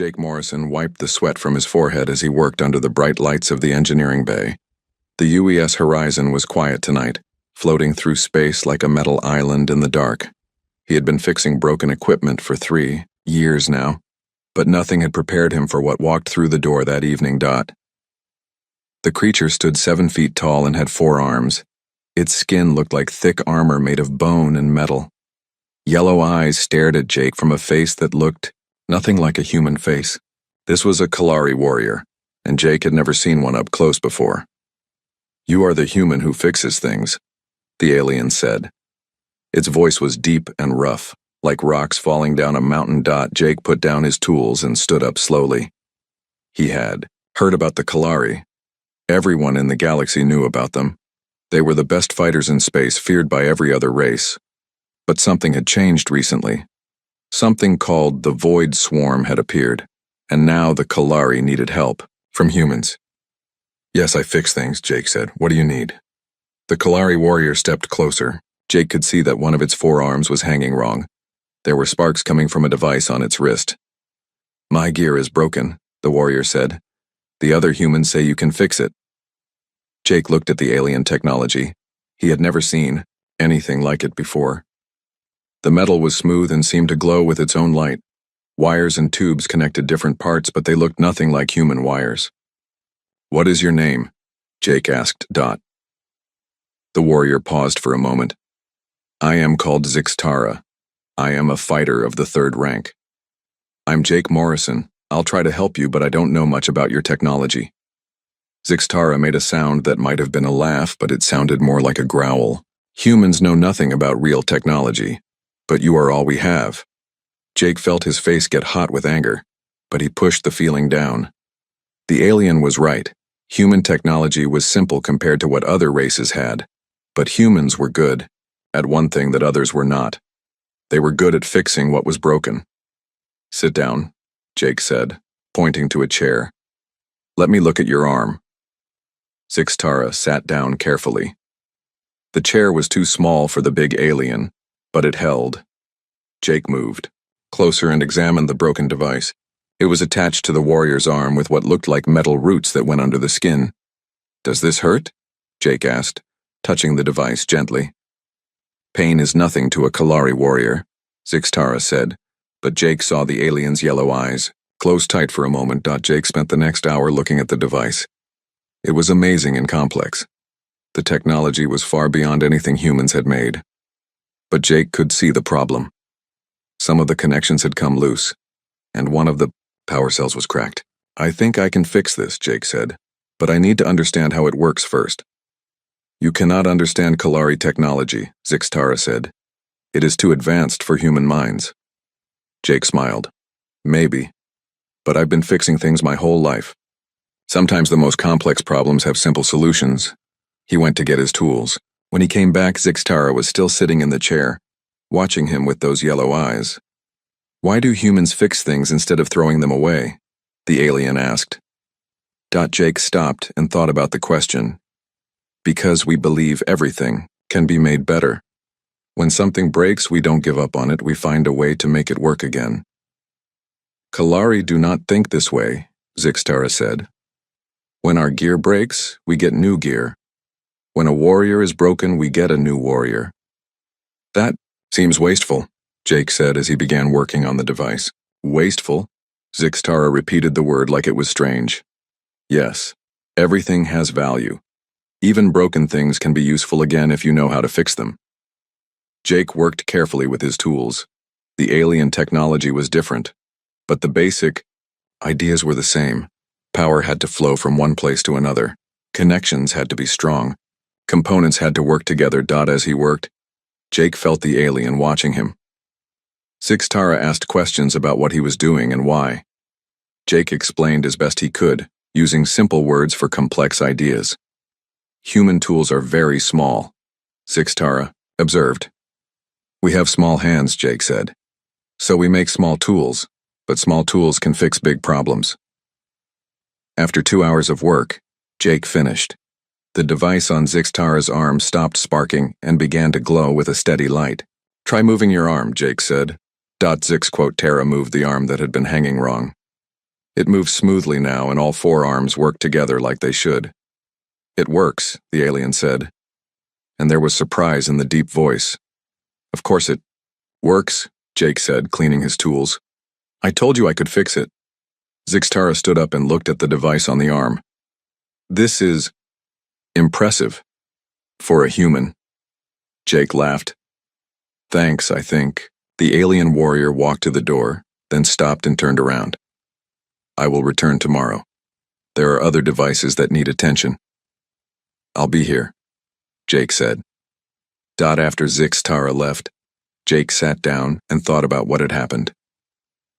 Jake Morrison wiped the sweat from his forehead as he worked under the bright lights of the engineering bay. The UES horizon was quiet tonight, floating through space like a metal island in the dark. He had been fixing broken equipment for 3 years now, but nothing had prepared him for what walked through the door that evening. The creature stood 7 feet tall and had 4 arms. Its skin looked like thick armor made of bone and metal. Yellow eyes stared at Jake from a face that looked nothing like a human face. This was a Kalari warrior, and Jake had never seen one up close before. "You are the human who fixes things," the alien said. Its voice was deep and rough, like rocks falling down a mountain. Jake put down his tools and stood up slowly. He had heard about the Kalari. Everyone in the galaxy knew about them. They were the best fighters in space, feared by every other race. But something had changed recently. Something called the Void Swarm had appeared, and now the Kalari needed help from humans. "Yes, I fix things," Jake said. "What do you need?" The Kalari warrior stepped closer. Jake could see that one of its 4 arms was hanging wrong. There were sparks coming from a device on its wrist. "My gear is broken," the warrior said. "The other humans say you can fix it." Jake looked at the alien technology. He had never seen anything like it before. The metal was smooth and seemed to glow with its own light. Wires and tubes connected different parts, but they looked nothing like human wires. "What is your name?" Jake asked. The warrior paused for a moment. "I am called Zixtara. I am a fighter of the 3rd rank. I'm Jake Morrison. I'll try to help you, but I don't know much about your technology." Zixtara made a sound that might have been a laugh, but it sounded more like a growl. "Humans know nothing about real technology, but you are all we have." Jake felt his face get hot with anger, but he pushed the feeling down. The alien was right. Human technology was simple compared to what other races had, but humans were good at one thing that others were not. They were good at fixing what was broken. "Sit down," Jake said, pointing to a chair. "Let me look at your arm." Zixtara sat down carefully. The chair was too small for the big alien, but it held. Jake moved closer and examined the broken device. It was attached to the warrior's arm with what looked like metal roots that went under the skin. "Does this hurt?" Jake asked, touching the device gently. "Pain is nothing to a Kalari warrior," Zixtara said, but Jake saw the alien's yellow eyes close tight for a moment. Jake spent the next hour looking at the device. It was amazing and complex. The technology was far beyond anything humans had made. But Jake could see the problem. Some of the connections had come loose, and one of the power cells was cracked. "I think I can fix this," Jake said, "but I need to understand how it works first." "You cannot understand Kalari technology," Zixtara said. "It is too advanced for human minds." Jake smiled. "Maybe, but I've been fixing things my whole life. Sometimes the most complex problems have simple solutions." He went to get his tools. When he came back, Zixtara was still sitting in the chair, watching him with those yellow eyes. "Why do humans fix things instead of throwing them away?" the alien asked. Jake stopped and thought about the question. "Because we believe everything can be made better. When something breaks, we don't give up on it, we find a way to make it work again." "Kalari do not think this way," Zixtara said. "When our gear breaks, we get new gear. When a warrior is broken, we get a new warrior." "That seems wasteful," Jake said as he began working on the device. "Wasteful?" Zixtara repeated the word like it was strange. "Yes, everything has value. Even broken things can be useful again if you know how to fix them." Jake worked carefully with his tools. The alien technology was different, but the basic ideas were the same. Power had to flow from one place to another. Connections had to be strong. Components had to work together. As he worked, Jake felt the alien watching him. Zixtara asked questions about what he was doing and why. Jake explained as best he could, using simple words for complex ideas. "Human tools are very small," Zixtara observed. "We have small hands," Jake said. "So we make small tools, but small tools can fix big problems." After 2 hours of work, Jake finished. The device on Zixtara's arm stopped sparking and began to glow with a steady light. "Try moving your arm," Jake said. Zixtara moved the arm that had been hanging wrong. It moves smoothly now, and all four arms work together like they should. It works, the alien said, and there was surprise in the deep voice. Of course it works, Jake said, cleaning his tools. I told you I could fix it. Zixtara stood up and looked at the device on the arm. This is impressive. For a human. Jake laughed. Thanks, I think. The alien warrior walked to the door, then stopped and turned around. I will return tomorrow. There are other devices that need attention. I'll be here, Jake said. After Zixtara left, Jake sat down and thought about what had happened.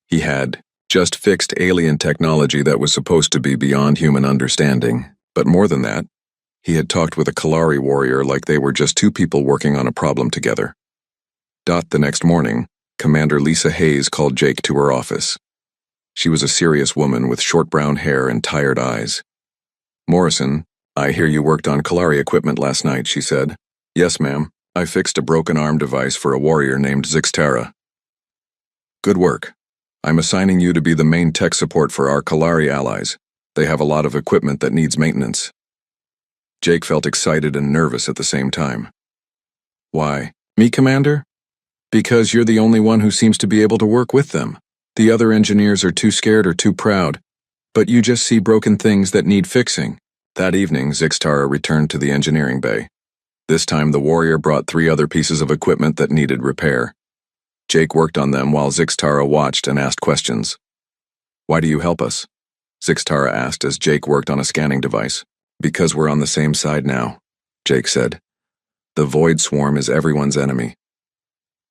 He had just fixed alien technology that was supposed to be beyond human understanding, but more than that, he had talked with a Kalari warrior like they were just two people working on a problem together. The next morning, Commander Lisa Hayes called Jake to her office. She was a serious woman with short brown hair and tired eyes. Morrison, I hear you worked on Kalari equipment last night, she said. Yes, ma'am. I fixed a broken arm device for a warrior named Zixtara. Good work. I'm assigning you to be the main tech support for our Kalari allies. They have a lot of equipment that needs maintenance. Jake felt excited and nervous at the same time. Why, me, Commander? Because you're the only one who seems to be able to work with them. The other engineers are too scared or too proud, but you just see broken things that need fixing. That evening, Zixtara returned to the engineering bay. This time the warrior brought 3 other pieces of equipment that needed repair. Jake worked on them while Zixtara watched and asked questions. Why do you help us? Zixtara asked as Jake worked on a scanning device. Because we're on the same side now, Jake said. The Void Swarm is everyone's enemy.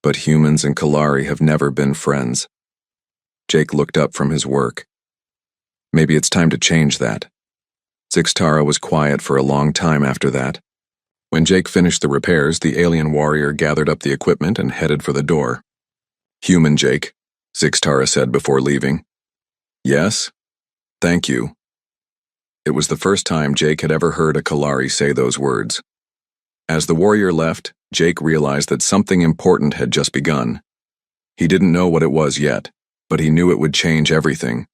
But humans and Kalari have never been friends. Jake looked up from his work. Maybe it's time to change that. Zixtara was quiet for a long time after that. When Jake finished the repairs, the alien warrior gathered up the equipment and headed for the door. Human Jake, Zixtara said before leaving. Yes? Thank you. It was the first time Jake had ever heard a Kalari say those words. As the warrior left, Jake realized that something important had just begun. He didn't know what it was yet, but he knew it would change everything.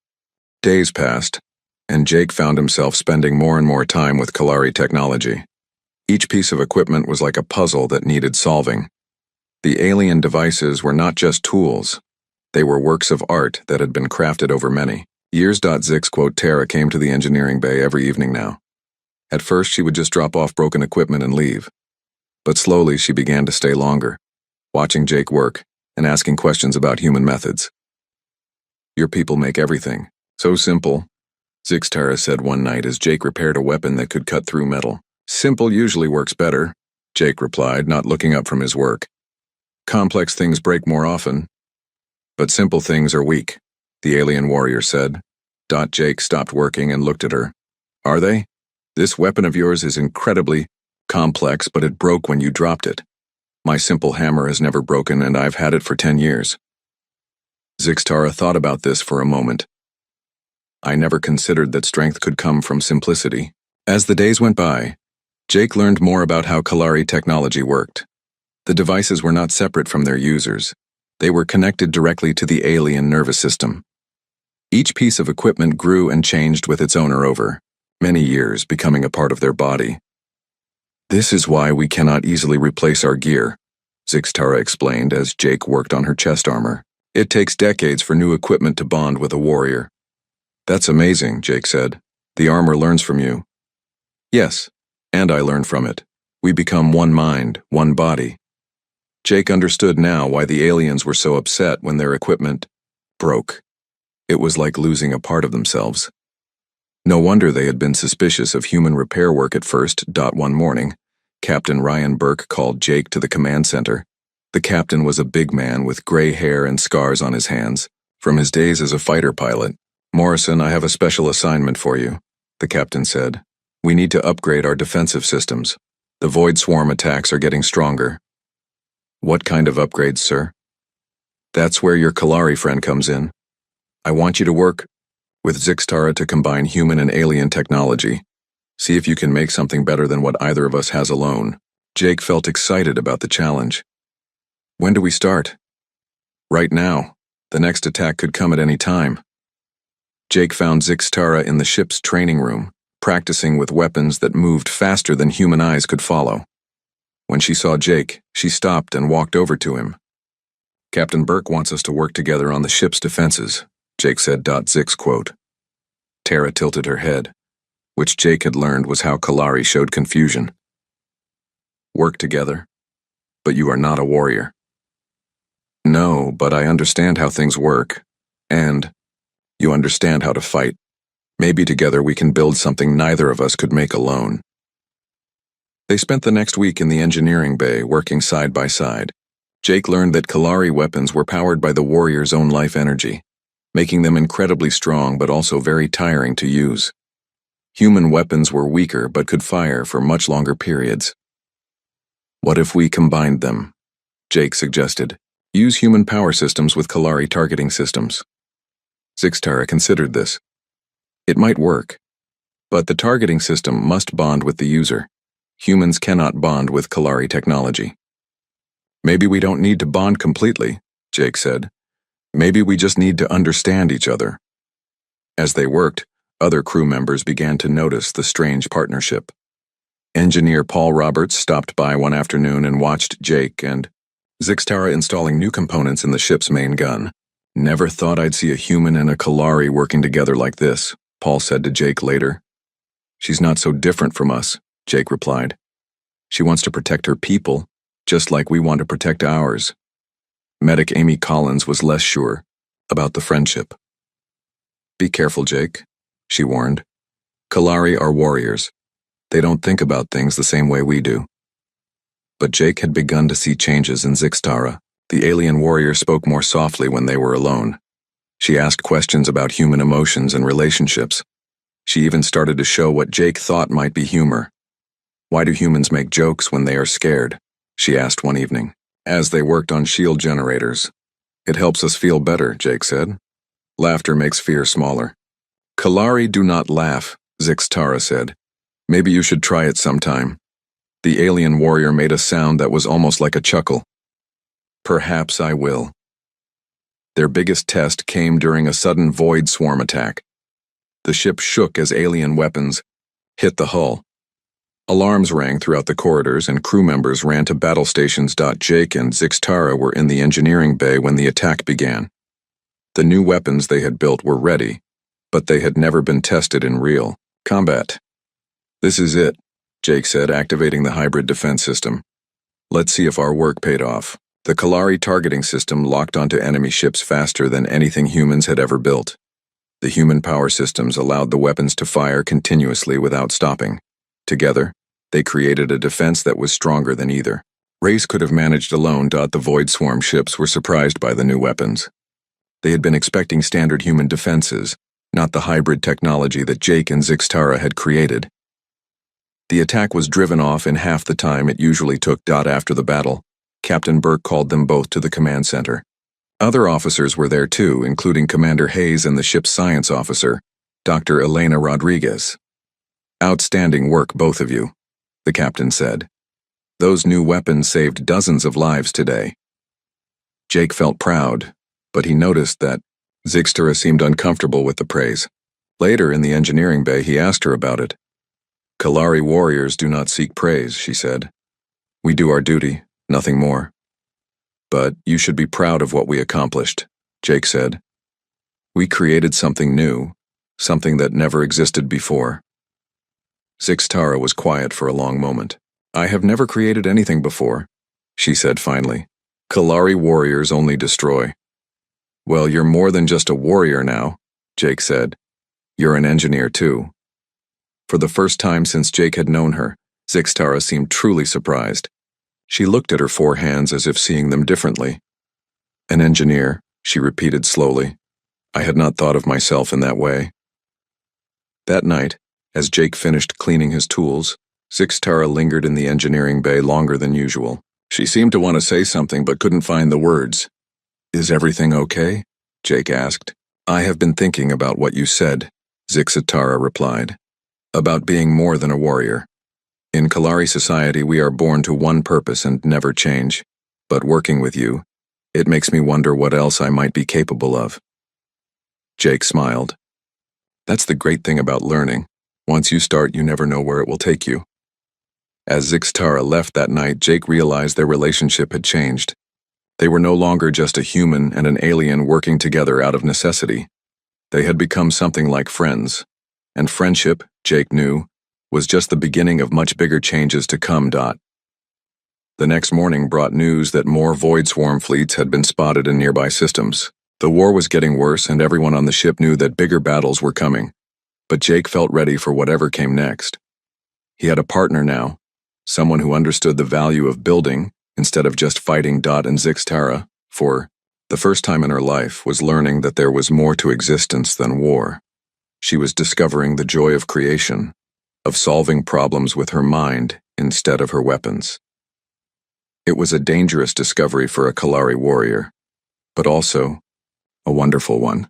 Days passed, and Jake found himself spending more and more time with Kalari technology. Each piece of equipment was like a puzzle that needed solving. The alien devices were not just tools. They were works of art that had been crafted over many years. Tara came to the engineering bay every evening now. At first, she would just drop off broken equipment and leave. But slowly, she began to stay longer, watching Jake work and asking questions about human methods. Your people make everything. So simple, Zixtara said one night as Jake repaired a weapon that could cut through metal. Simple usually works better, Jake replied, not looking up from his work. Complex things break more often. But simple things are weak, the alien warrior said. Jake stopped working and looked at her. Are they? This weapon of yours is incredibly complex, but it broke when you dropped it. My simple hammer has never broken, and I've had it for 10 years. Zixtara thought about this for a moment. I never considered that strength could come from simplicity. As the days went by, Jake learned more about how Kalari technology worked. The devices were not separate from their users. They were connected directly to the alien nervous system. Each piece of equipment grew and changed with its owner over many years, becoming a part of their body. This is why we cannot easily replace our gear, Zixtara explained as Jake worked on her chest armor. It takes decades for new equipment to bond with a warrior. That's amazing, Jake said. The armor learns from you. Yes, and I learn from it. We become one mind, one body. Jake understood now why the aliens were so upset when their equipment broke. It was like losing a part of themselves. No wonder they had been suspicious of human repair work at first. One morning, Captain Ryan Burke called Jake to the command center. The captain was a big man with gray hair and scars on his hands, from his days as a fighter pilot. Morrison, I have a special assignment for you, the captain said. We need to upgrade our defensive systems. The Void Swarm attacks are getting stronger. What kind of upgrades, sir? That's where your Kalari friend comes in. I want you to work with Zixtara to combine human and alien technology. See if you can make something better than what either of us has alone. Jake felt excited about the challenge. When do we start? Right now. The next attack could come at any time. Jake found Zixtara in the ship's training room, practicing with weapons that moved faster than human eyes could follow. When she saw Jake, she stopped and walked over to him. "Captain Burke wants us to work together on the ship's defenses," Jake said. Zix quote. Tara tilted her head, which Jake had learned was how Kalari showed confusion. "Work together? But you are not a warrior." "No, but I understand how things work. And you understand how to fight. Maybe together we can build something neither of us could make alone." They spent the next week in the engineering bay working side by side. Jake learned that Kalari weapons were powered by the warrior's own life energy, making them incredibly strong but also very tiring to use. Human weapons were weaker but could fire for much longer periods. "What if we combined them?" Jake suggested. "Use human power systems with Kalari targeting systems." Zixtara considered this. It might work, but the targeting system must bond with the user. Humans cannot bond with Kalari technology. "Maybe we don't need to bond completely," Jake said. "Maybe we just need to understand each other." As they worked, other crew members began to notice the strange partnership. Engineer Paul Roberts stopped by one afternoon and watched Jake and Zixtara installing new components in the ship's main gun. "Never thought I'd see a human and a Kalari working together like this," Paul said to Jake later. "She's not so different from us," Jake replied. "She wants to protect her people, just like we want to protect ours." Medic Amy Collins was less sure about the friendship. "Be careful, Jake," she warned. "Kalari are warriors. They don't think about things the same way we do." But Jake had begun to see changes in Zixtara. The alien warrior spoke more softly when they were alone. She asked questions about human emotions and relationships. She even started to show what Jake thought might be humor. "Why do humans make jokes when they are scared?" she asked one evening, as they worked on shield generators. "It helps us feel better," Jake said. "Laughter makes fear smaller." "Kalari do not laugh," Zixtara said. "Maybe you should try it sometime." The alien warrior made a sound that was almost like a chuckle. "Perhaps I will." Their biggest test came during a sudden void swarm attack. The ship shook as alien weapons hit the hull. Alarms rang throughout the corridors and crew members ran to battle stations. Jake and Zixtara were in the engineering bay when the attack began. The new weapons they had built were ready, but they had never been tested in real combat. "This is it," Jake said, activating the hybrid defense system. "Let's see if our work paid off." The Kalari targeting system locked onto enemy ships faster than anything humans had ever built. The human power systems allowed the weapons to fire continuously without stopping. Together, they created a defense that was stronger than either. Race could have managed alone. The Void Swarm ships were surprised by the new weapons. They had been expecting standard human defenses, not the hybrid technology that Jake and Zixtara had created. The attack was driven off in half the time it usually took. After the battle, Captain Burke called them both to the command center. Other officers were there too, including Commander Hayes and the ship's science officer, Dr. Elena Rodriguez. "Outstanding work, both of you," the captain said. "Those new weapons saved dozens of lives today." Jake felt proud, but he noticed that Zixtara seemed uncomfortable with the praise. Later in the engineering bay, he asked her about it. "Kalari warriors do not seek praise," she said. "We do our duty, nothing more." "But you should be proud of what we accomplished," Jake said. "We created something new, something that never existed before." Zixtara was quiet for a long moment. "I have never created anything before," she said finally. "Kalari warriors only destroy." "Well, you're more than just a warrior now," Jake said. "You're an engineer too." For the first time since Jake had known her, Zixtara seemed truly surprised. She looked at her 4 hands as if seeing them differently. "An engineer," she repeated slowly. "I had not thought of myself in that way." That night, as Jake finished cleaning his tools, Zixtara lingered in the engineering bay longer than usual. She seemed to want to say something but couldn't find the words. "Is everything okay?" Jake asked. "I have been thinking about what you said," Zixtara replied. "About being more than a warrior. In Kalari society, we are born to one purpose and never change. But working with you, it makes me wonder what else I might be capable of." Jake smiled. That's the great thing about learning. Once you start, you never know where it will take you. As Zixtara left that night, Jake realized their relationship had changed. They were no longer just a human and an alien working together out of necessity. They had become something like friends. And friendship, Jake knew, was just the beginning of much bigger changes to come. The next morning brought news that more Void Swarm fleets had been spotted in nearby systems. The war was getting worse, and everyone on the ship knew that bigger battles were coming. But Jake felt ready for whatever came next. He had a partner now, someone who understood the value of building instead of just fighting. And Zixtara, for the first time in her life, was learning that there was more to existence than war. She was discovering the joy of creation, of solving problems with her mind instead of her weapons. It was a dangerous discovery for a Kalari warrior, but also a wonderful one.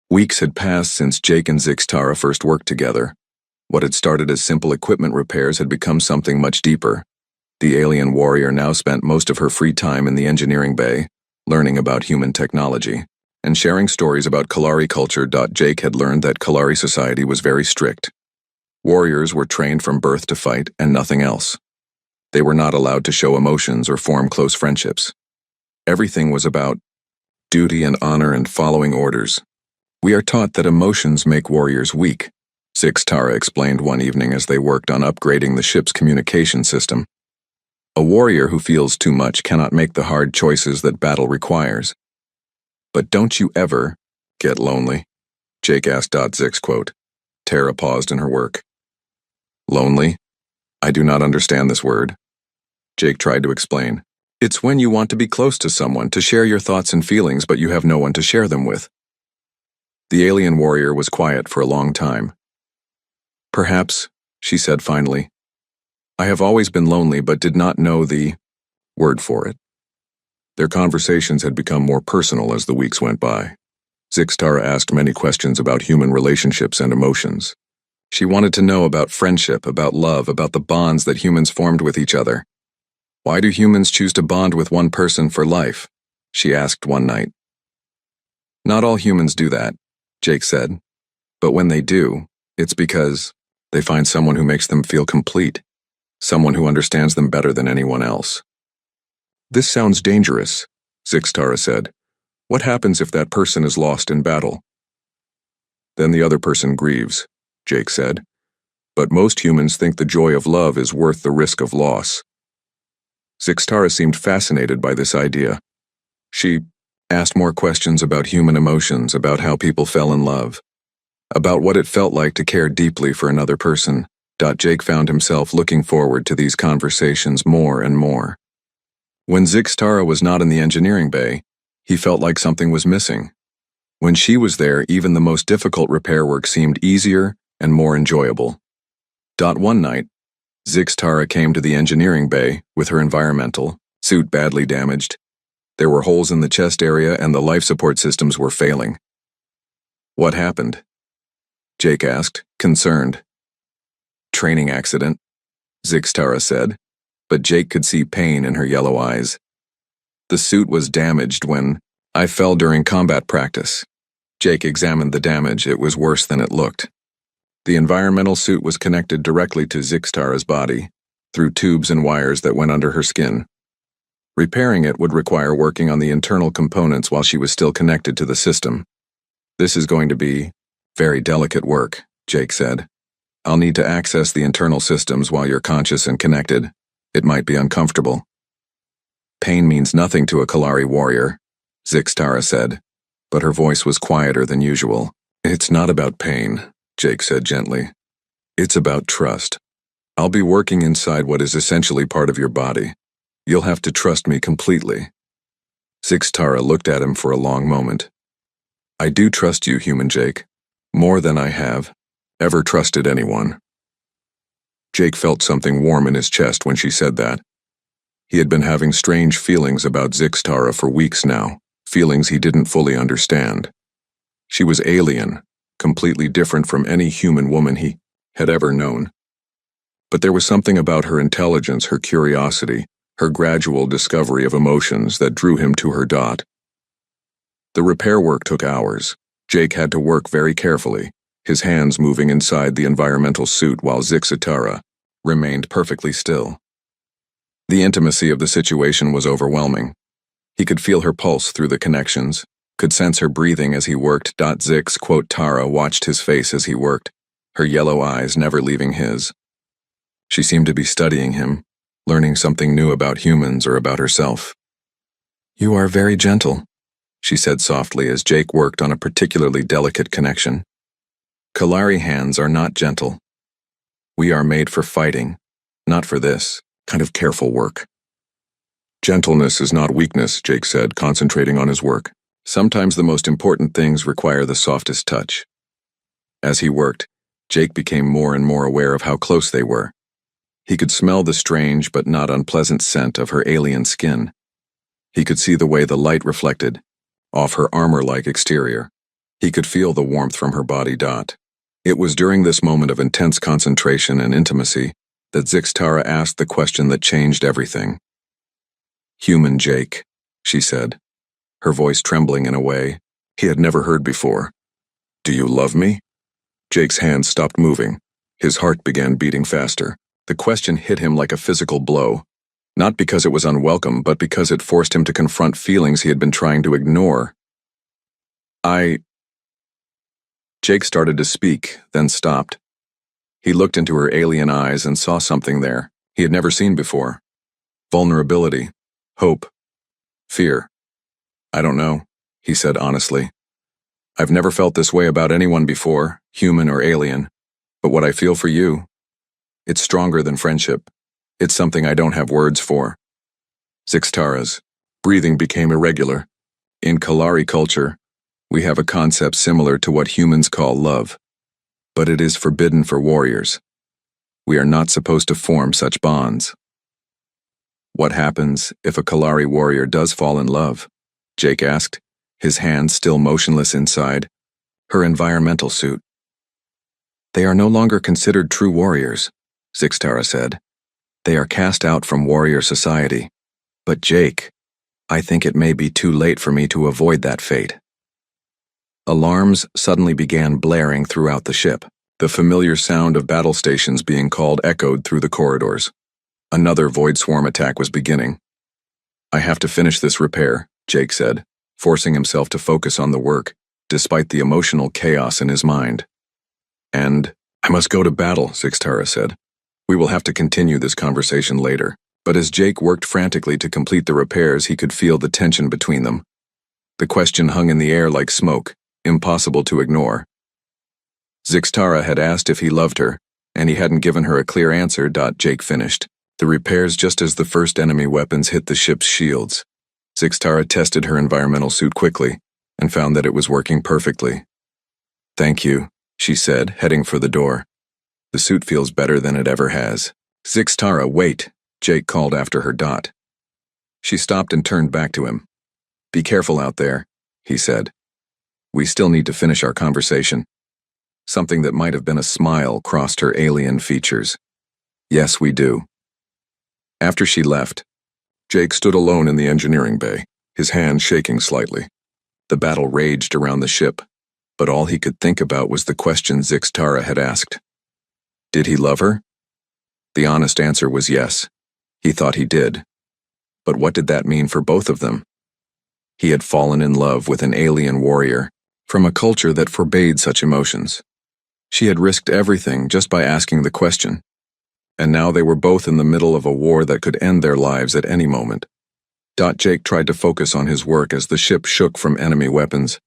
Weeks had passed since Jake and Zixtara first worked together. What had started as simple equipment repairs had become something much deeper. The alien warrior now spent most of her free time in the engineering bay, learning about human technology, and sharing stories about Kalari culture. Jake had learned that Kalari society was very strict. Warriors were trained from birth to fight and nothing else. They were not allowed to show emotions or form close friendships. Everything was about duty and honor and following orders. We are taught that emotions make warriors weak, Zixtara explained one evening as they worked on upgrading the ship's communication system. A warrior who feels too much cannot make the hard choices that battle requires. But don't you ever get lonely? Jake asked. Zix quote. Tara paused in her work. Lonely? I do not understand this word. Jake tried to explain. It's when you want to be close to someone, to share your thoughts and feelings, but you have no one to share them with. The alien warrior was quiet for a long time. Perhaps, she said finally. I have always been lonely, but did not know the word for it. Their conversations had become more personal as the weeks went by. Zixtara asked many questions about human relationships and emotions. She wanted to know about friendship, about love, about the bonds that humans formed with each other. Why do humans choose to bond with one person for life? She asked one night. Not all humans do that, Jake said. But when they do, it's because they find someone who makes them feel complete, someone who understands them better than anyone else. This sounds dangerous, Zixtara said. What happens if that person is lost in battle? Then the other person grieves, Jake said. But most humans think the joy of love is worth the risk of loss. Zixtara seemed fascinated by this idea. She asked more questions about human emotions, about how people fell in love, about what it felt like to care deeply for another person. Jake found himself looking forward to these conversations more and more. When Zixtara was not in the engineering bay, he felt like something was missing. When she was there, even the most difficult repair work seemed easier and more enjoyable. One night, Zixtara came to the engineering bay with her environmental suit badly damaged. There were holes in the chest area and the life support systems were failing. What happened? Jake asked, concerned. Training accident, Zixtara said, but Jake could see pain in her yellow eyes. The suit was damaged when I fell during combat practice. Jake examined the damage. It was worse than it looked. The environmental suit was connected directly to Zixtara's body, through tubes and wires that went under her skin. Repairing it would require working on the internal components while she was still connected to the system. This is going to be very delicate work, Jake said. I'll need to access the internal systems while you're conscious and connected. It might be uncomfortable. Pain means nothing to a Kalari warrior, Zixtara said, but her voice was quieter than usual. It's not about pain, Jake said gently. It's about trust. I'll be working inside what is essentially part of your body. You'll have to trust me completely. Zixtara looked at him for a long moment. I do trust you, human Jake, more than I have ever trusted anyone. Jake felt something warm in his chest when she said that. He had been having strange feelings about Zixtara for weeks now, feelings he didn't fully understand. She was alien, completely different from any human woman he had ever known. But there was something about her intelligence, her curiosity, her gradual discovery of emotions that drew him to her. The repair work took hours. Jake had to work very carefully, his hands moving inside the environmental suit while Zixitara remained perfectly still. The intimacy of the situation was overwhelming. He could feel her pulse through the connections, could sense her breathing as he worked. Tara watched his face as he worked, her yellow eyes never leaving his. She seemed to be studying him, learning something new about humans or about herself. "You are very gentle," she said softly as Jake worked on a particularly delicate connection. "Kalari hands are not gentle. We are made for fighting, not for this kind of careful work." "Gentleness is not weakness," Jake said, concentrating on his work. "Sometimes the most important things require the softest touch." As he worked, Jake became more and more aware of how close they were. He could smell the strange but not unpleasant scent of her alien skin. He could see the way the light reflected off her armor-like exterior. He could feel the warmth from her body. It was during this moment of intense concentration and intimacy that Zixitara asked the question that changed everything. "Human Jake," she said, her voice trembling in a way he had never heard before. "Do you love me?" Jake's hands stopped moving. His heart began beating faster. The question hit him like a physical blow, not because it was unwelcome, but because it forced him to confront feelings he had been trying to ignore. Jake started to speak, then stopped. He looked into her alien eyes and saw something there he had never seen before. Vulnerability, hope, fear. "I don't know," he said honestly. "I've never felt this way about anyone before, human or alien, but what I feel for you, it's stronger than friendship. It's something I don't have words for." Zixitara's breathing became irregular. In Kalari culture, we have a concept similar to what humans call love, but it is forbidden for warriors. We are not supposed to form such bonds. "What happens if a Kalari warrior does fall in love?" Jake asked, his hands still motionless inside her environmental suit. "They are no longer considered true warriors," Zixitara said. "They are cast out from warrior society. But Jake, I think it may be too late for me to avoid that fate." Alarms suddenly began blaring throughout the ship. The familiar sound of battle stations being called echoed through the corridors. Another void swarm attack was beginning. "I have to finish this repair," Jake said, forcing himself to focus on the work, despite the emotional chaos in his mind. "And I must go to battle," Zixitara said. "We will have to continue this conversation later." But as Jake worked frantically to complete the repairs, he could feel the tension between them. The question hung in the air like smoke, impossible to ignore. Zixitara had asked if he loved her, and he hadn't given her a clear answer. Jake finished the repairs just as the first enemy weapons hit the ship's shields. Zixitara tested her environmental suit quickly and found that it was working perfectly. "Thank you," she said, heading for the door. "The suit feels better than it ever has." "Zixitara, wait," Jake called after her. She stopped and turned back to him. "Be careful out there," he said. "We still need to finish our conversation." Something that might have been a smile crossed her alien features. "Yes, we do." After she left, Jake stood alone in the engineering bay, his hands shaking slightly. The battle raged around the ship, but all he could think about was the question Zixitara had asked. Did he love her? The honest answer was yes. He thought he did. But what did that mean for both of them? He had fallen in love with an alien warrior from a culture that forbade such emotions. She had risked everything just by asking the question. And now they were both in the middle of a war that could end their lives at any moment. Jake tried to focus on his work as the ship shook from enemy weapons,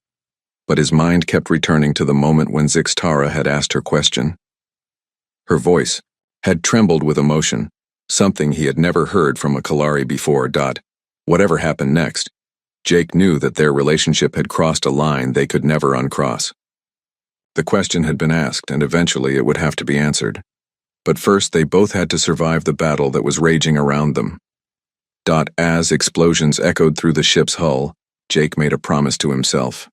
but his mind kept returning to the moment when Zixitara had asked her question. Her voice had trembled with emotion, something he had never heard from a Kalari before. Whatever happened next, Jake knew that their relationship had crossed a line they could never uncross. The question had been asked, and eventually it would have to be answered. But first they both had to survive the battle that was raging around them. As explosions echoed through the ship's hull, Jake made a promise to himself.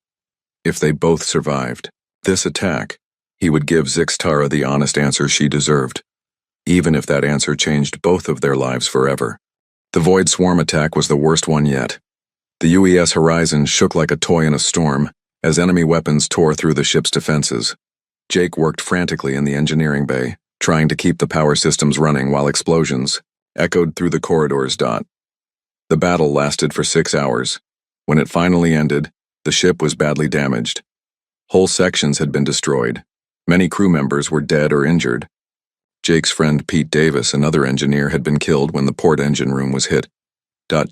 If they both survived this attack, he would give Zixitara the honest answer she deserved, even if that answer changed both of their lives forever. The Void Swarm attack was the worst one yet. The UES Horizon shook like a toy in a storm as enemy weapons tore through the ship's defenses. Jake worked frantically in the engineering bay, trying to keep the power systems running while explosions echoed through the corridors. The battle lasted for 6 hours. When it finally ended, the ship was badly damaged. Whole sections had been destroyed. Many crew members were dead or injured. Jake's friend Pete Davis, another engineer, had been killed when the port engine room was hit.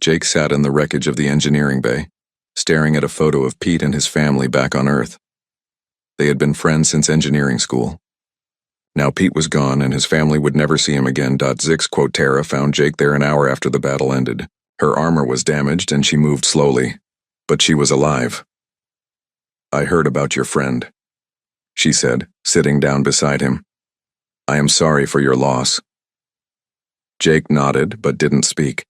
Jake sat in the wreckage of the engineering bay, staring at a photo of Pete and his family back on Earth. They had been friends since engineering school. Now Pete was gone and his family would never see him again. Zix Tara found Jake there an hour after the battle ended. Her armor was damaged and she moved slowly, but she was alive. "I heard about your friend," she said, sitting down beside him. "I am sorry for your loss." Jake nodded but didn't speak.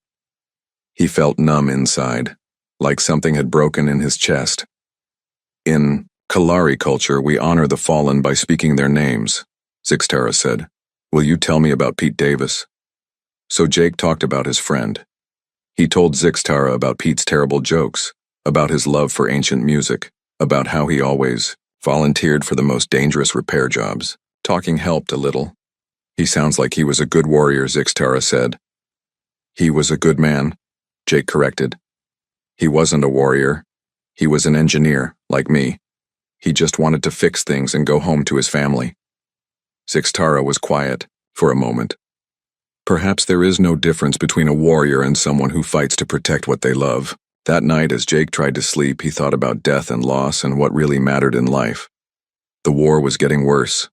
He felt numb inside, like something had broken in his chest. "In Kalari culture, we honor the fallen by speaking their names," Zixtara said. "Will you tell me about Pete Davis?" So Jake talked about his friend. He told Zixtara about Pete's terrible jokes, about his love for ancient music, about how he always volunteered for the most dangerous repair jobs. Talking helped a little. "He sounds like he was a good warrior," Zixtara said. "He was a good man," Jake corrected. "He wasn't a warrior. He was an engineer, like me. He just wanted to fix things and go home to his family." Zixtara was quiet for a moment. Perhaps there is no difference between a warrior and someone who fights to protect what they love. That night, as Jake tried to sleep, he thought about death and loss and what really mattered in life. The war was getting worse.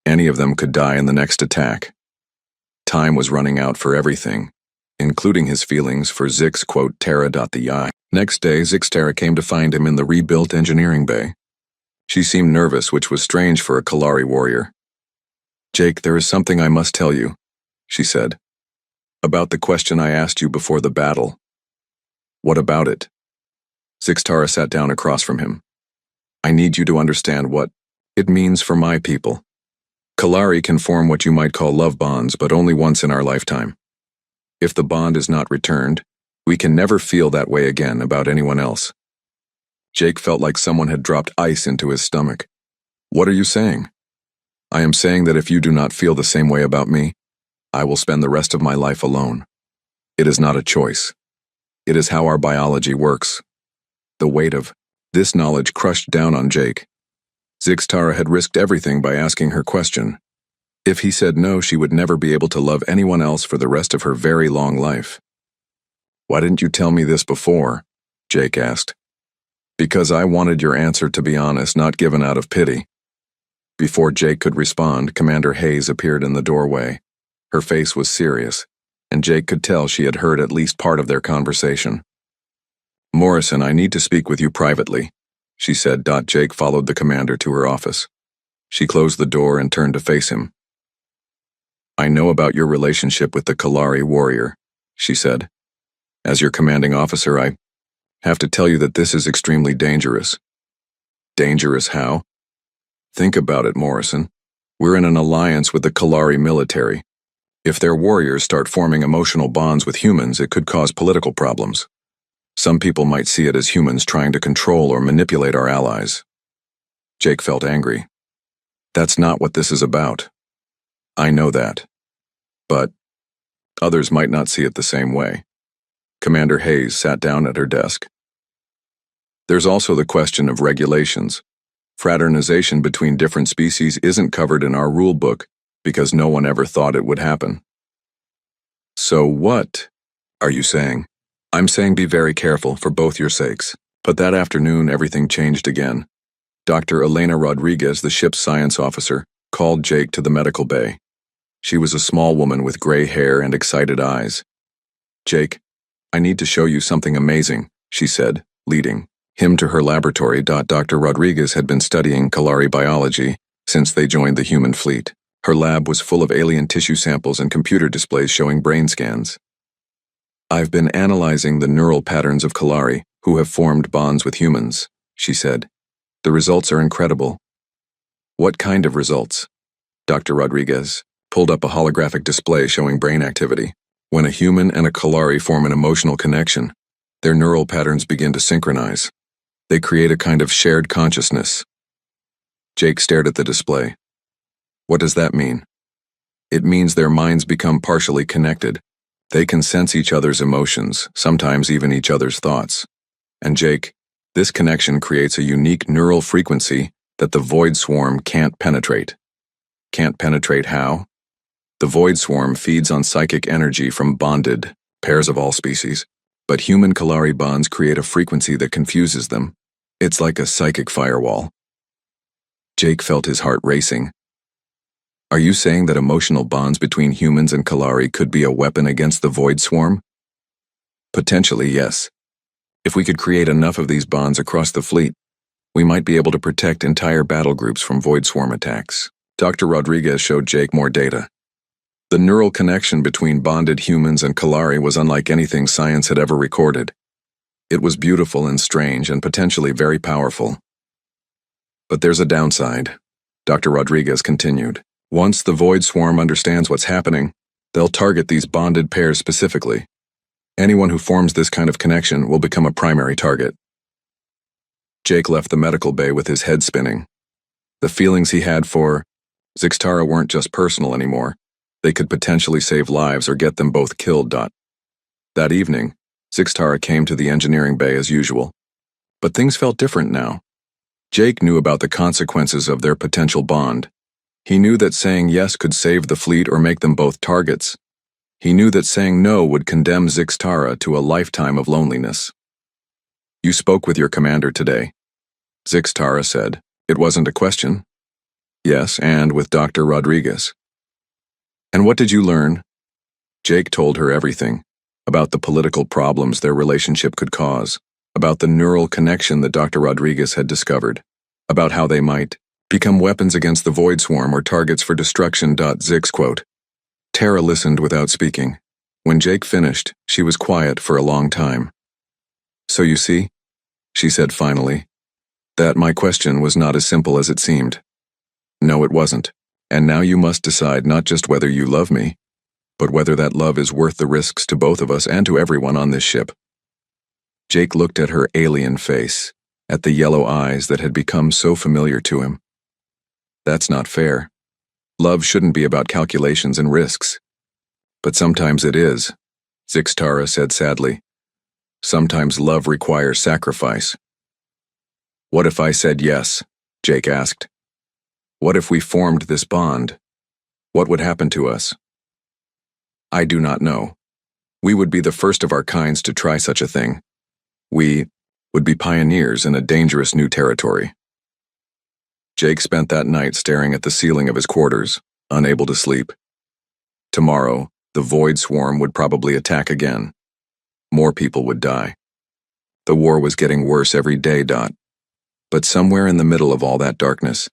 Any of them could die in the next attack. Time was running out for everything, including his feelings for Zix Tara. Next day, Zixtara came to find him in the rebuilt engineering bay. She seemed nervous, which was strange for a Kalari warrior. "Jake, there is something I must tell you," she said. "About the question I asked you before the battle." "What about it?" Zixtara sat down across from him. "I need you to understand what it means for my people. Kalari can form what you might call love bonds, but only once in our lifetime. If the bond is not returned, we can never feel that way again about anyone else." Jake felt like someone had dropped ice into his stomach. "What are you saying?" "I am saying that if you do not feel the same way about me, I will spend the rest of my life alone. It is not a choice. It is how our biology works." The weight of this knowledge crushed down on Jake. Zixtara had risked everything by asking her question. If he said no, she would never be able to love anyone else for the rest of her very long life. "Why didn't you tell me this before?" Jake asked. "Because I wanted your answer to be honest, not given out of pity." Before Jake could respond, Commander Hayes appeared in the doorway. Her face was serious, and Jake could tell she had heard at least part of their conversation. "Morrison, I need to speak with you privately," she said. Jake followed the commander to her office. She closed the door and turned to face him. "I know about your relationship with the Kalari warrior," she said. "As your commanding officer, I have to tell you that this is extremely dangerous." "Dangerous how?" "Think about it, Morrison. We're in an alliance with the Kalari military. If their warriors start forming emotional bonds with humans, it could cause political problems. Some people might see it as humans trying to control or manipulate our allies." Jake felt angry. "That's not what this is about. I know that. But others might not see it the same way." Commander Hayes sat down at her desk. "There's also the question of regulations. Fraternization between different species isn't covered in our rule book because no one ever thought it would happen." "So what are you saying?" "I'm saying be very careful for both your sakes." But that afternoon, everything changed again. Dr. Elena Rodriguez, the ship's science officer, called Jake to the medical bay. She was a small woman with gray hair and excited eyes. "Jake, I need to show you something amazing," she said, leading him to her laboratory. Dr. Rodriguez had been studying Kalari biology since they joined the human fleet. Her lab was full of alien tissue samples and computer displays showing brain scans. "I've been analyzing the neural patterns of Kalari, who have formed bonds with humans," she said. "The results are incredible." "What kind of results?" Dr. Rodriguez pulled up a holographic display showing brain activity. "When a human and a Kalari form an emotional connection, their neural patterns begin to synchronize. They create a kind of shared consciousness." Jake stared at the display. What does that mean? It means their minds become partially connected. They can sense each other's emotions, sometimes even each other's thoughts. And Jake, this connection creates a unique neural frequency that the void swarm can't penetrate. Can't penetrate how? The void swarm feeds on psychic energy from bonded pairs of all species, but human Kalari bonds create a frequency that confuses them. It's like a psychic firewall. Jake felt his heart racing. Are you saying that emotional bonds between humans and Kalari could be a weapon against the void swarm? Potentially, yes. If we could create enough of these bonds across the fleet, we might be able to protect entire battle groups from void swarm attacks. Dr. Rodriguez showed Jake more data. The neural connection between bonded humans and Kalari was unlike anything science had ever recorded. It was beautiful and strange and potentially very powerful. But there's a downside, Dr. Rodriguez continued. Once the void swarm understands what's happening, they'll target these bonded pairs specifically. Anyone who forms this kind of connection will become a primary target. Jake left the medical bay with his head spinning. The feelings he had for Zixtara weren't just personal anymore. They could potentially save lives or get them both killed. That evening, Zixtara came to the engineering bay as usual. But things felt different now. Jake knew about the consequences of their potential bond. He knew that saying yes could save the fleet or make them both targets. He knew that saying no would condemn Zixtara to a lifetime of loneliness. You spoke with your commander today, Zixtara said. It wasn't a question. Yes, and with Dr. Rodriguez. And what did you learn? Jake told her everything, about the political problems their relationship could cause, about the neural connection that Dr. Rodriguez had discovered, about how they might become weapons against the void swarm or targets for destruction. Zix quote. Tara listened without speaking. When Jake finished, she was quiet for a long time. So you see, she said finally, that my question was not as simple as it seemed. No, it wasn't. And now you must decide not just whether you love me, but whether that love is worth the risks to both of us and to everyone on this ship. Jake looked at her alien face, at the yellow eyes that had become so familiar to him. That's not fair. Love shouldn't be about calculations and risks. But sometimes it is, Zixtara said sadly. Sometimes love requires sacrifice. What if I said yes? Jake asked. What if we formed this bond? What would happen to us? I do not know. We would be the first of our kinds to try such a thing. We would be pioneers in a dangerous new territory. Jake spent that night staring at the ceiling of his quarters, unable to sleep. Tomorrow, the void swarm would probably attack again. More people would die. The war was getting worse every day. But somewhere in the middle of all that darkness,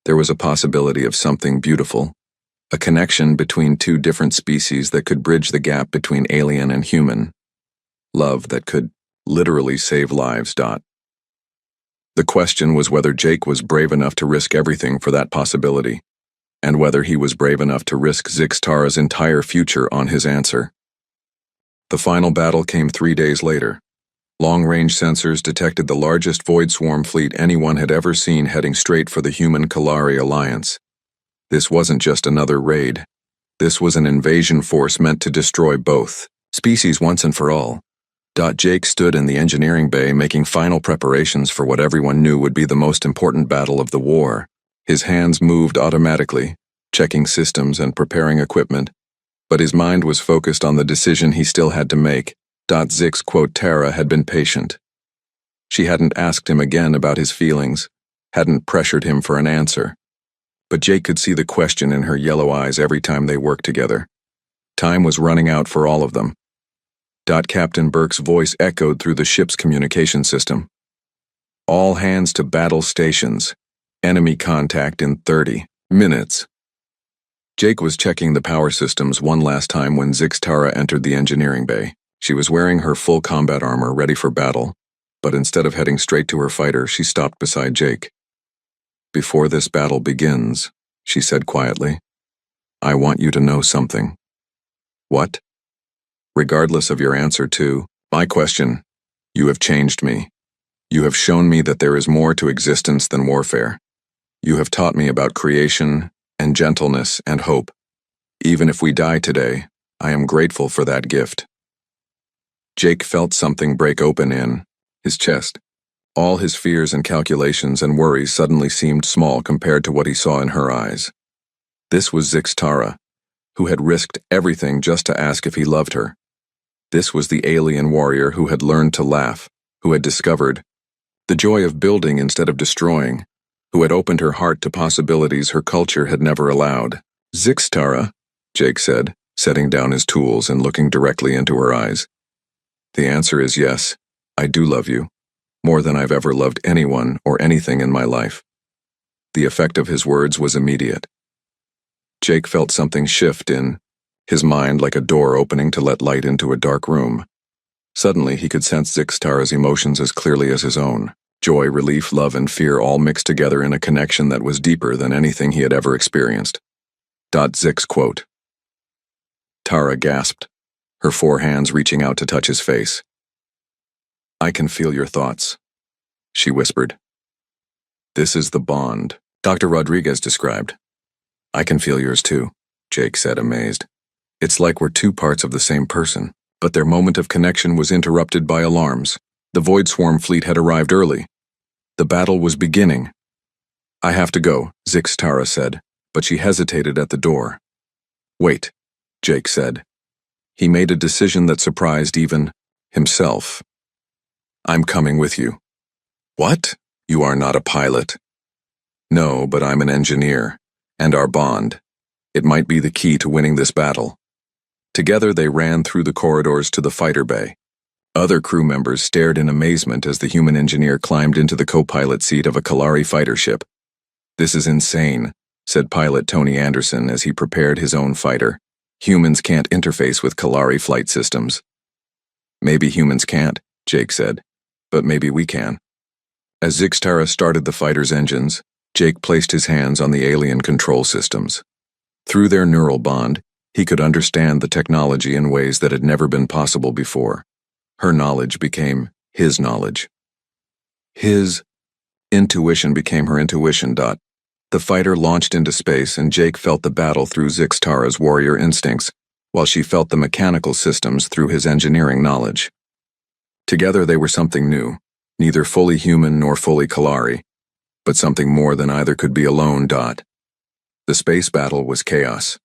there was a possibility of something beautiful, a connection between two different species that could bridge the gap between alien and human. Love that could literally save lives. The question was whether Jake was brave enough to risk everything for that possibility, and whether he was brave enough to risk Zixtara's entire future on his answer. The final battle came 3 days later. Long-range sensors detected the largest void swarm fleet anyone had ever seen heading straight for the human Kalari alliance. This wasn't just another raid. This was an invasion force meant to destroy both species once and for all. Jake stood in the engineering bay making final preparations for what everyone knew would be the most important battle of the war. His hands moved automatically, checking systems and preparing equipment, but his mind was focused on the decision he still had to make. Zix quote Tara had been patient. She hadn't asked him again about his feelings, hadn't pressured him for an answer. But Jake could see the question in her yellow eyes every time they worked together. Time was running out for all of them. Captain Burke's voice echoed through the ship's communication system. All hands to battle stations. Enemy contact in 30 minutes. Jake was checking the power systems one last time when Zixtara entered the engineering bay. She was wearing her full combat armor ready for battle, but instead of heading straight to her fighter, she stopped beside Jake. Before this battle begins, she said quietly, I want you to know something. What? Regardless of your answer to my question, you have changed me. You have shown me that there is more to existence than warfare. You have taught me about creation and gentleness and hope. Even if we die today, I am grateful for that gift." Jake felt something break open in his chest. All his fears and calculations and worries suddenly seemed small compared to what he saw in her eyes. This was Zixtara, who had risked everything just to ask if he loved her. This was the alien warrior who had learned to laugh, who had discovered the joy of building instead of destroying, who had opened her heart to possibilities her culture had never allowed. "Zixtara," Jake said, setting down his tools and looking directly into her eyes. "The answer is yes, I do love you, more than I've ever loved anyone or anything in my life." The effect of his words was immediate. Jake felt something shift in his mind, like a door opening to let light into a dark room. Suddenly he could sense Zixtara's emotions as clearly as his own. Joy, relief, love, and fear all mixed together in a connection that was deeper than anything he had ever experienced. Zix quote. Tara gasped, her 4 hands reaching out to touch his face. "I can feel your thoughts," she whispered. "This is the bond Dr. Rodriguez described." "I can feel yours too," Jake said, amazed. "It's like we're 2 parts of the same person." But their moment of connection was interrupted by alarms. The Void Swarm fleet had arrived early. The battle was beginning. "I have to go," Zixtara said, but she hesitated at the door. "Wait," Jake said. He made a decision that surprised even himself. "I'm coming with you." "What? You are not a pilot." "No, but I'm an engineer, and our bond. It might be the key to winning this battle." Together they ran through the corridors to the fighter bay. Other crew members stared in amazement as the human engineer climbed into the co-pilot seat of a Kalari fighter ship. "This is insane," said pilot Tony Anderson as he prepared his own fighter. "Humans can't interface with Kalari flight systems." "Maybe humans can't," Jake said, "but maybe we can." As Zixtara started the fighter's engines, Jake placed his hands on the alien control systems. Through their neural bond, he could understand the technology in ways that had never been possible before. Her knowledge became his knowledge. His intuition became her intuition. The fighter launched into space, and Jake felt the battle through Zixtara's warrior instincts, while she felt the mechanical systems through his engineering knowledge. Together they were something new, neither fully human nor fully Kalari, but something more than either could be alone. The space battle was chaos.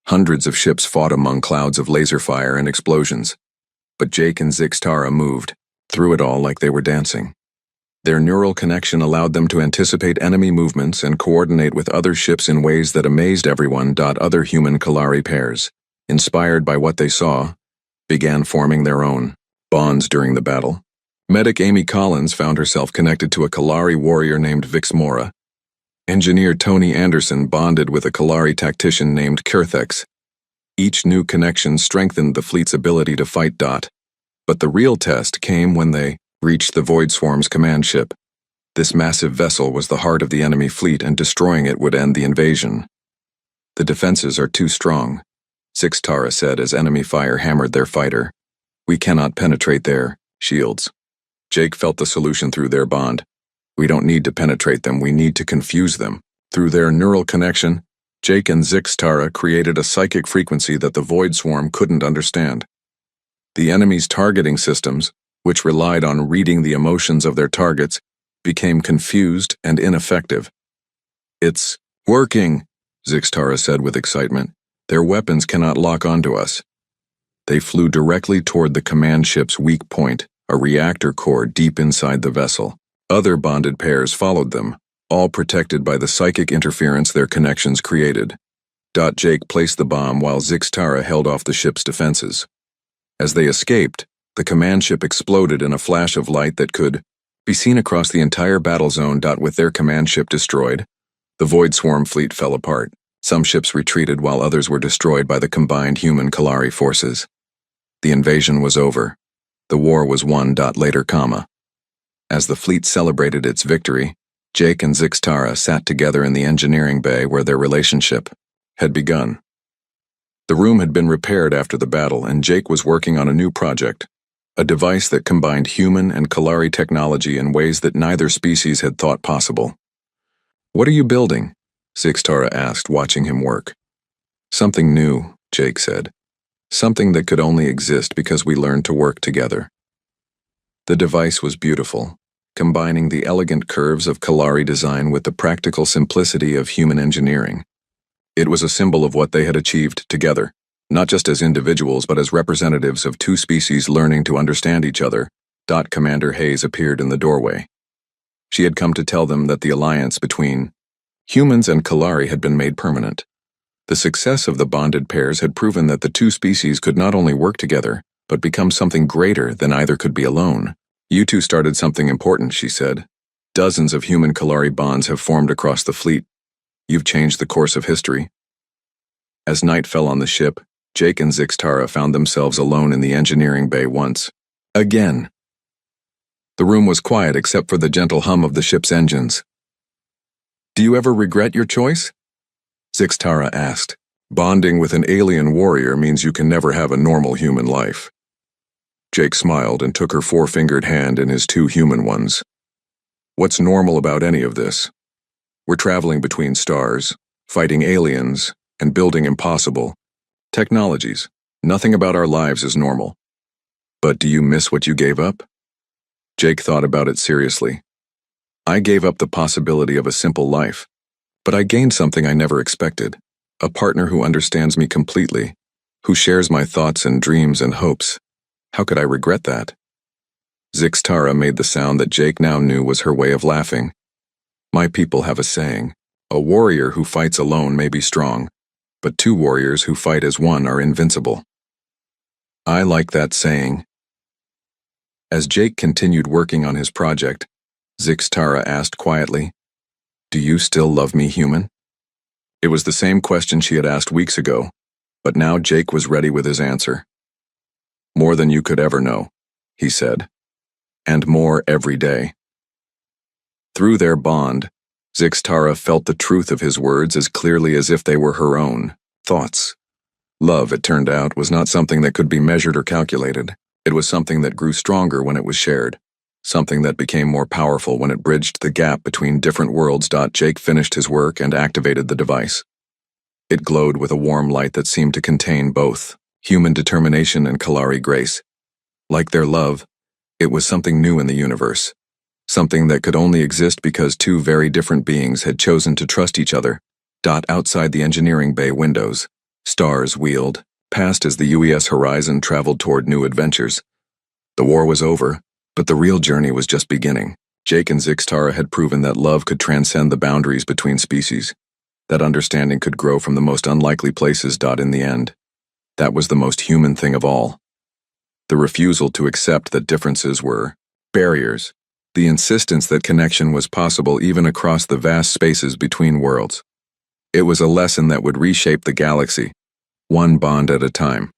Hundreds of ships fought among clouds of laser fire and explosions. But Jake and Zixtara moved through it all like they were dancing. Their neural connection allowed them to anticipate enemy movements and coordinate with other ships in ways that amazed everyone. Other human Kalari pairs, inspired by what they saw, began forming their own bonds during the battle. Medic Amy Collins found herself connected to a Kalari warrior named Vix Mora. Engineer Tony Anderson bonded with a Kalari tactician named Kurthex. Each new connection strengthened the fleet's ability to fight. But the real test came when they reached the Void Swarm's command ship. This massive vessel was the heart of the enemy fleet, and destroying it would end the invasion. "The defenses are too strong," Zixtara said as enemy fire hammered their fighter. "We cannot penetrate their shields." Jake felt the solution through their bond. "We don't need to penetrate them, we need to confuse them." Through their neural connection, Jake and Zixtara created a psychic frequency that the Void Swarm couldn't understand. The enemy's targeting systems, which relied on reading the emotions of their targets, became confused and ineffective. "It's working," Zixtara said with excitement. "Their weapons cannot lock onto us." They flew directly toward the command ship's weak point, a reactor core deep inside the vessel. Other bonded pairs followed them, all protected by the psychic interference their connections created. Jake placed the bomb while Zixtara held off the ship's defenses. As they escaped, the command ship exploded in a flash of light that could be seen across the entire battle zone. With their command ship destroyed, the Void Swarm fleet fell apart. Some ships retreated while others were destroyed by the combined human Kalari forces. The invasion was over. The war was won. Later, as the fleet celebrated its victory, Jake and Zixtara sat together in the engineering bay where their relationship had begun. The room had been repaired after the battle, and Jake was working on a new project, a device that combined human and Kalari technology in ways that neither species had thought possible. What are you building? Zixtara asked, watching him work. Something new, Jake said. Something that could only exist because we learned to work together. The device was beautiful, combining the elegant curves of Kalari design with the practical simplicity of human engineering. It was a symbol of what they had achieved together, not just as individuals but as representatives of two species learning to understand each other. Commander Hayes appeared in the doorway. She had come to tell them that the alliance between humans and Kalari had been made permanent. The success of the bonded pairs had proven that the two species could not only work together, but become something greater than either could be alone. You two started something important, she said. Dozens of human-Kalari bonds have formed across the fleet. You've changed the course of history. As night fell on the ship, Jake and Zixtara found themselves alone in the engineering bay once again. The room was quiet except for the gentle hum of the ship's engines. Do you ever regret your choice? Zixtara asked. Bonding with an alien warrior means you can never have a normal human life. Jake smiled and took her four-fingered hand in his two human ones. What's normal about any of this? We're traveling between stars, fighting aliens, and building impossible technologies. Nothing about our lives is normal. But do you miss what you gave up? Jake thought about it seriously. I gave up the possibility of a simple life, but I gained something I never expected. A partner who understands me completely, who shares my thoughts and dreams and hopes. How could I regret that? Zixtara made the sound that Jake now knew was her way of laughing. My people have a saying, a warrior who fights alone may be strong, but two warriors who fight as one are invincible. I like that saying. As Jake continued working on his project, Zixtara asked quietly, Do you still love me, human? It was the same question she had asked weeks ago, but now Jake was ready with his answer. More than you could ever know, he said, and more every day. Through their bond, Zixtara felt the truth of his words as clearly as if they were her own thoughts. Love, it turned out, was not something that could be measured or calculated. It was something that grew stronger when it was shared, something that became more powerful when it bridged the gap between different worlds. Jake finished his work and activated the device. It glowed with a warm light that seemed to contain both human determination and Kalari grace. Like their love, it was something new in the universe, something that could only exist because two very different beings had chosen to trust each other. Outside the engineering bay windows, stars wheeled past as the UES Horizon traveled toward new adventures. The war was over, but the real journey was just beginning. Jake and Zixtara had proven that love could transcend the boundaries between species, that understanding could grow from the most unlikely places. In the end, that was the most human thing of all. The refusal to accept that differences were barriers, the insistence that connection was possible even across the vast spaces between worlds. It was a lesson that would reshape the galaxy, one bond at a time.